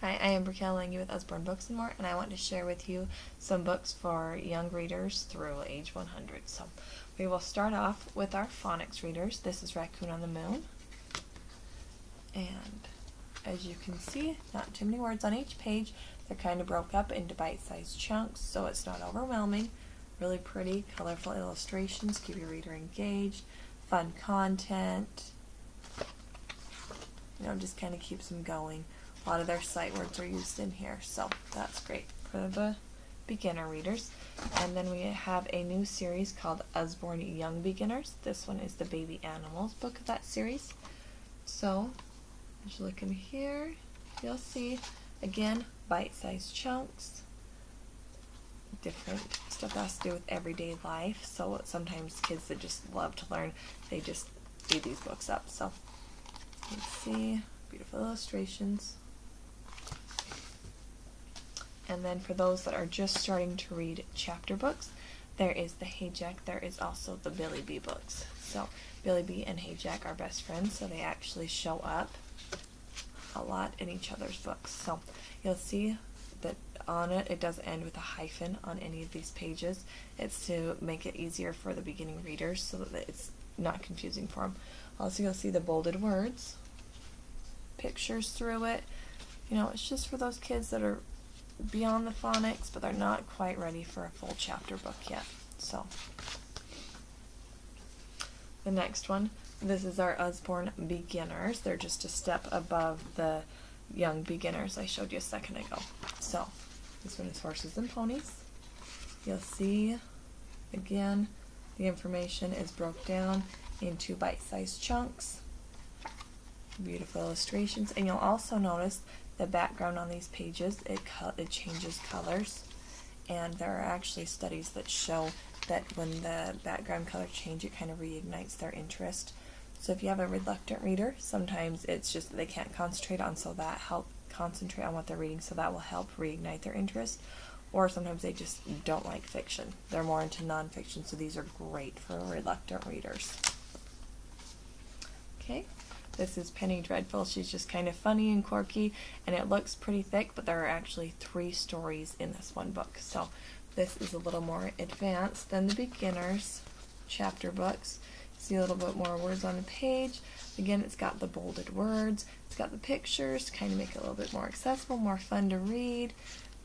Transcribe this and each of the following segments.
Hi, I am Brielle Lange with Usborne Books and More, and I want to share with you some books for young readers through age 100. So we will start off with our phonics readers. This is Raccoon on the Moon. And as you can see, not too many words on each page. They're kind of broke up into bite-sized chunks, so it's not overwhelming. Really pretty, colorful illustrations, keep your reader engaged, fun content. Just kind of keeps them going. A lot of their sight words are used in here, so that's great for the beginner readers. And then we have a new series called Usborne Young Beginners. This one is the Baby Animals book of that series. So, as you look in here, you'll see, again, bite-sized chunks, different stuff that has to do with everyday life. So sometimes kids that just love to learn, they just read these books up. So, you can see, beautiful illustrations. And then for those that are just starting to read chapter books, there is the Hey Jack, there is also the Billy B books. So Billy B and Hey Jack are best friends, so they actually show up a lot in each other's books. So you'll see that on it, it does end with a hyphen on any of these pages. It's to make it easier for the beginning readers so that it's not confusing for them. Also, you'll see the bolded words, pictures through it. It's just for those kids that are beyond the phonics, but they're not quite ready for a full chapter book yet. So, the next one, this is our Usborne Beginners. They're just a step above the young beginners I showed you a second ago. So, this one is Horses and Ponies. You'll see, again, the information is broke down into bite-sized chunks. Beautiful illustrations, and you'll also notice the background on these pages, it changes colors, and there are actually studies that show that when the background color change, it kind of reignites their interest. So if you have a reluctant reader, sometimes it's just that they can't concentrate on, so that help concentrate on what they're reading, so that will help reignite their interest. Or sometimes they just don't like fiction. They're more into nonfiction, so these are great for reluctant readers. Okay. This is Penny Dreadful. She's just kind of funny and quirky, and it looks pretty thick, but there are actually 3 stories in this one book. So this is a little more advanced than the beginners chapter books. See a little bit more words on the page. Again, it's got the bolded words. It's got the pictures to kind of make it a little bit more accessible, more fun to read.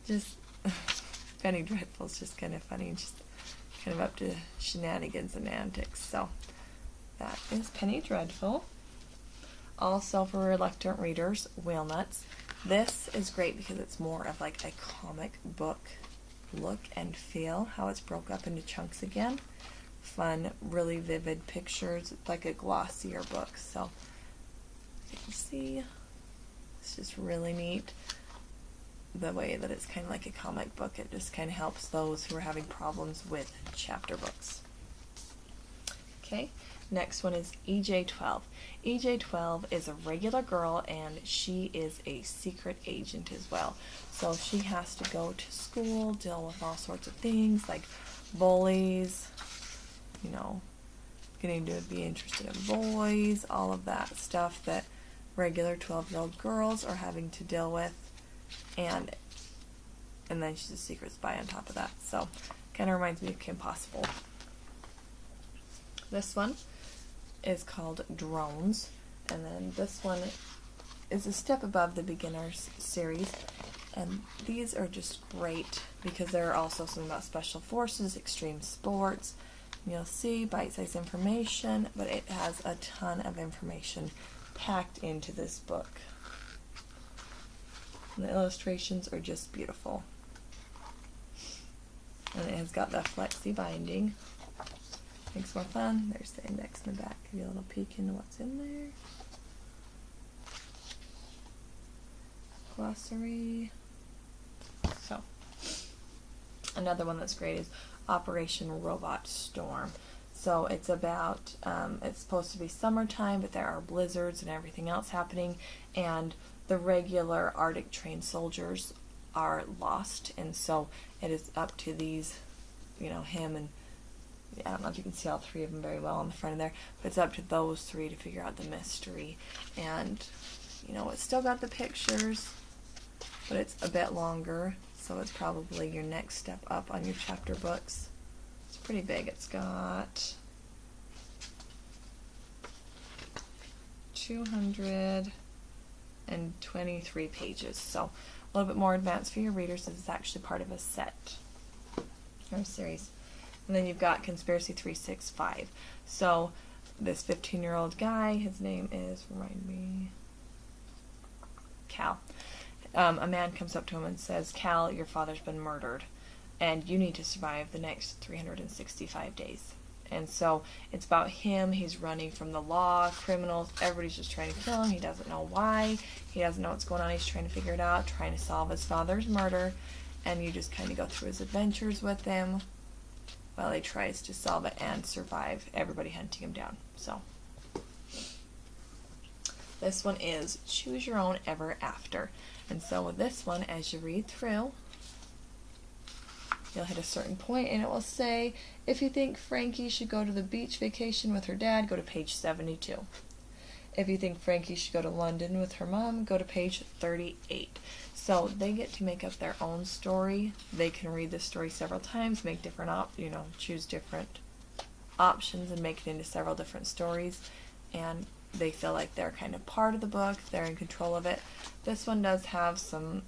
Just Penny Dreadful is just kind of funny and just kind of up to shenanigans and antics. So that is Penny Dreadful. Also for reluctant readers, Whalenuts. This is great because it's more of like a comic book look and feel, how it's broke up into chunks again. Fun, really vivid pictures. It's like a glossier book. So you can see, it's just really neat the way that it's kind of like a comic book. It just kind of helps those who are having problems with chapter books. Okay, next one is EJ-12. EJ-12 is a regular girl, and she is a secret agent as well. So she has to go to school, deal with all sorts of things like bullies, getting to be interested in boys, all of that stuff that regular 12-year-old girls are having to deal with, and then she's a secret spy on top of that. So kind of reminds me of Kim Possible. This one is called Drones, and then this one is a step above the beginners series, and these are just great because there are also some about special forces, extreme sports. You'll see bite-sized information, but it has a ton of information packed into this book. And the illustrations are just beautiful, and it has got that flexi binding. Makes more fun. There's the index in the back. Give you a little peek into what's in there. Glossary. So, another one that's great is Operation Robot Storm. So it's about, it's supposed to be summertime, but there are blizzards and everything else happening, and the regular Arctic trained soldiers are lost, and so it is up to these, him and I don't know if you can see all 3 of them very well on the front of there, but it's up to those 3 to figure out the mystery. And, it's still got the pictures, but it's a bit longer, so it's probably your next step up on your chapter books. It's pretty big. It's got 223 pages, so a little bit more advanced for your readers. This is actually part of a set or a series. And then you've got Conspiracy 365. So this 15-year-old guy, his name is, remind me, Cal. A man comes up to him and says, Cal, your father's been murdered, and you need to survive the next 365 days. And so it's about him. He's running from the law, criminals. Everybody's just trying to kill him. He doesn't know why. He doesn't know what's going on. He's trying to figure it out, trying to solve his father's murder. And you just kind of go through his adventures with him while he tries to solve it and survive everybody hunting him down. So this one is Choose Your Own Ever After. And so with this one, as you read through, you'll hit a certain point and it will say, if you think Frankie should go to the beach vacation with her dad, go to page 72. If you think Frankie should go to London with her mom, go to page 38. So they get to make up their own story. They can read this story several times, make different choose different options and make it into several different stories. And they feel like they're kind of part of the book. They're in control of it. This one does have some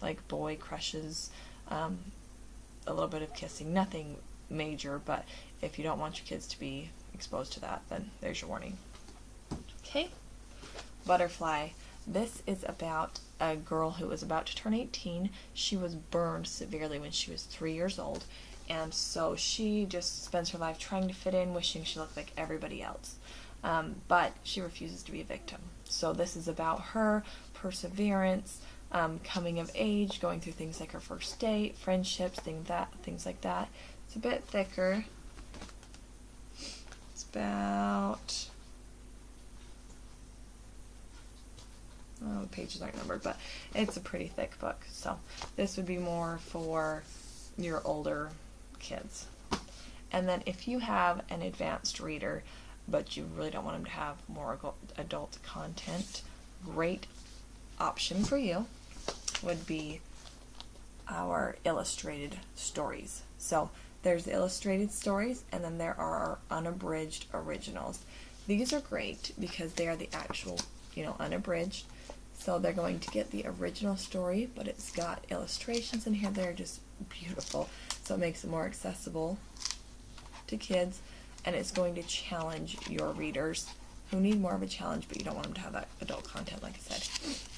like boy crushes, a little bit of kissing, nothing major, but if you don't want your kids to be exposed to that, then there's your warning. Okay, Butterfly. This is about a girl who was about to turn 18. She was burned severely when she was 3 years old, and so she just spends her life trying to fit in, wishing she looked like everybody else. But she refuses to be a victim. So this is about her perseverance, coming of age, going through things like her first date, friendships, things like that. It's a bit thicker. It's about, the pages aren't numbered, but it's a pretty thick book. So this would be more for your older kids. And then if you have an advanced reader, but you really don't want them to have more adult content, great option for you would be our illustrated stories. So there's the illustrated stories, and then there are our unabridged originals. These are great because they are the actual, unabridged. So they're going to get the original story, but it's got illustrations in here. They're just beautiful. So it makes it more accessible to kids, and it's going to challenge your readers who need more of a challenge, but you don't want them to have that adult content, like I said.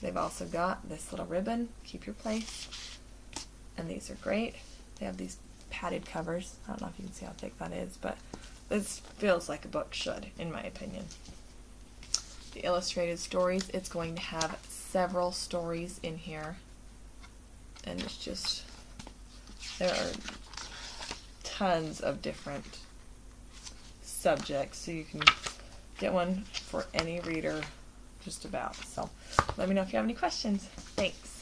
They've also got this little ribbon, Keep Your Place, and these are great. They have these padded covers. I don't know if you can see how thick that is, but this feels like a book should, in my opinion. The illustrated stories, it's going to have several stories in here, and it's just, there are tons of different subjects, so you can get one for any reader just about. So let me know if you have any questions. Thanks.